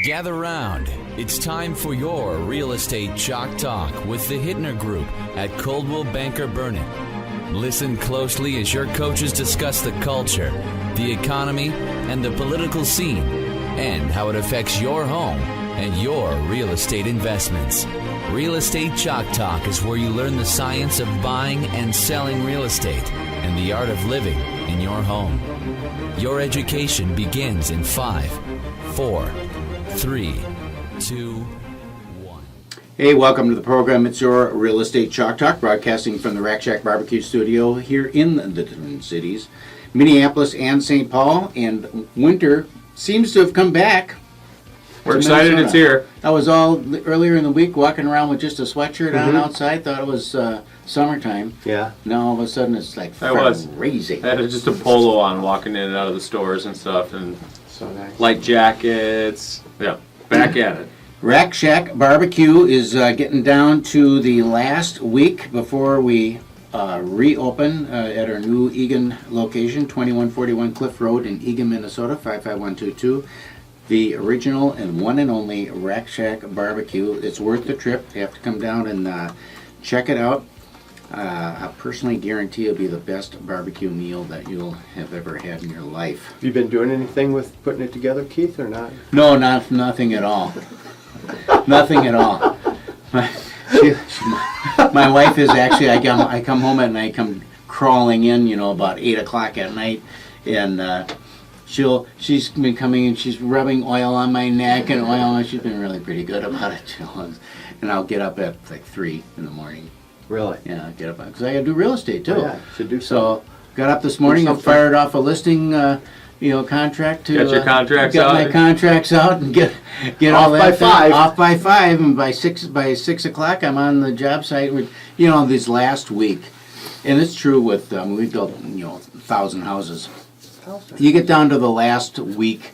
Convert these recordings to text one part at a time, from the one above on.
Gather round. It's time for your Real Estate Chalk Talk with the Hittner Group at Coldwell Banker Burnett. Listen closely as your coaches discuss the culture, the economy, and the political scene, and how it affects your home and your real estate investments. Real Estate Chalk Talk is where you learn the science of buying and selling real estate and the art of living in your home. Your education begins in 5, 4, 3, 2, 1. Hey, welcome to the program. It's your Real Estate Chalk Talk, broadcasting from the Rack Shack Barbecue Studio here in the Twin Cities, Minneapolis and St. Paul, and winter seems to have come back. We're excited it's here. I was all earlier in the week walking around with just a sweatshirt on outside, thought it was summertime. Yeah. Now all of a sudden it's like crazy. I had just a polo on walking in and out of the stores and stuff, and So nice. light jackets. Yeah, back at it. Rack Shack Barbecue is getting down to the last week before we reopen at our new Eagan location, 2141 Cliff Road in Eagan, Minnesota, 55122. The original and one and only Rack Shack Barbecue. It's worth the trip. You have to come down and check it out. I personally guarantee it'll be the best barbecue meal that you'll have ever had in your life. Have you been doing anything with putting it together, Keith, or not? No, nothing at all. Nothing at all. My wife is actually, I come home at night, come crawling in, about 8 o'clock at night, and she's been coming and she's rubbing oil on my neck and oil, and she's been really pretty good about it, and I'll get up at like 3 in the morning. Really? Yeah, I'll get up, because I gotta do real estate too. Oh, yeah, should do So, got up this morning and fired off a listing, contract to Got your contracts get out? my contracts out and get Off all that by done. 5. Off by 5, and by 6 o'clock I'm on the job site. With, this last week, and it's true with we built 1,000 houses. You get down to the last week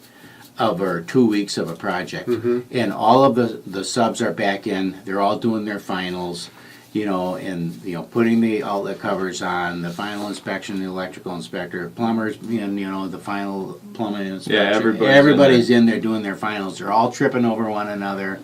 or 2 weeks of a project, and all of the subs are back in. They're all doing their finals. And putting the outlet covers on, the final inspection, the electrical inspector, plumbers, and the final plumbing inspection. Yeah, everybody's in there doing their finals. They're all tripping over one another.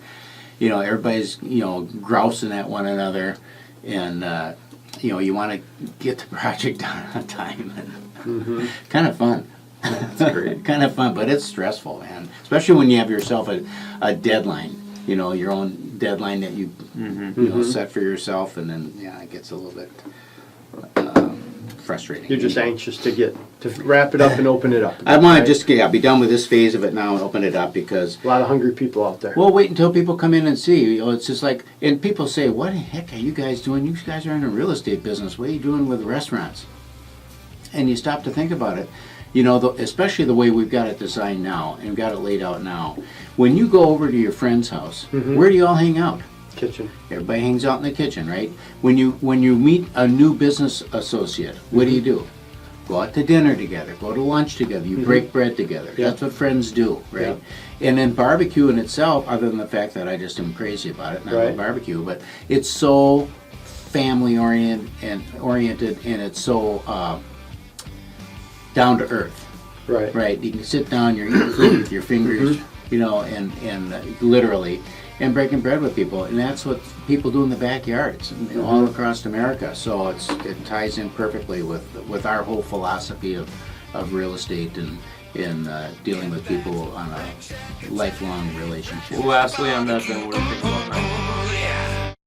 Everybody's grousing at one another, and you want to get the project done on time. Kind of fun. That's great. Kind of fun, but it's stressful, man. Especially when you have yourself a deadline. Your own deadline that you set for yourself, and then it gets a little bit frustrating. You're just anxious to wrap it up and open it up. I want to just be done with this phase of it now and open it up, because A lot of hungry people out there. we'll wait until people come in and see. It's just like, and people say, "What the heck are you guys doing? You guys are in the real estate business. What are you doing with restaurants?" And you stop to think about it. Especially the way we've got it designed now and got it laid out now. When you go over to your friend's house, where do you all hang out? Kitchen. Everybody hangs out in the kitchen, right? When you meet a new business associate, what do? Go out to dinner together, go to lunch together, you break bread together. Yeah. That's what friends do, right? And then barbecue in itself, other than the fact that I just am crazy about it, not Right. barbecue, but it's so family oriented, and it's so down to earth. Right. Right, you can sit down, you're eating food with your fingers, and literally, and breaking bread with people, and that's what people do in the backyards, all across America. So it ties in perfectly with our whole philosophy of real estate and dealing with people on a lifelong relationship. Lastly on that, then, what do you think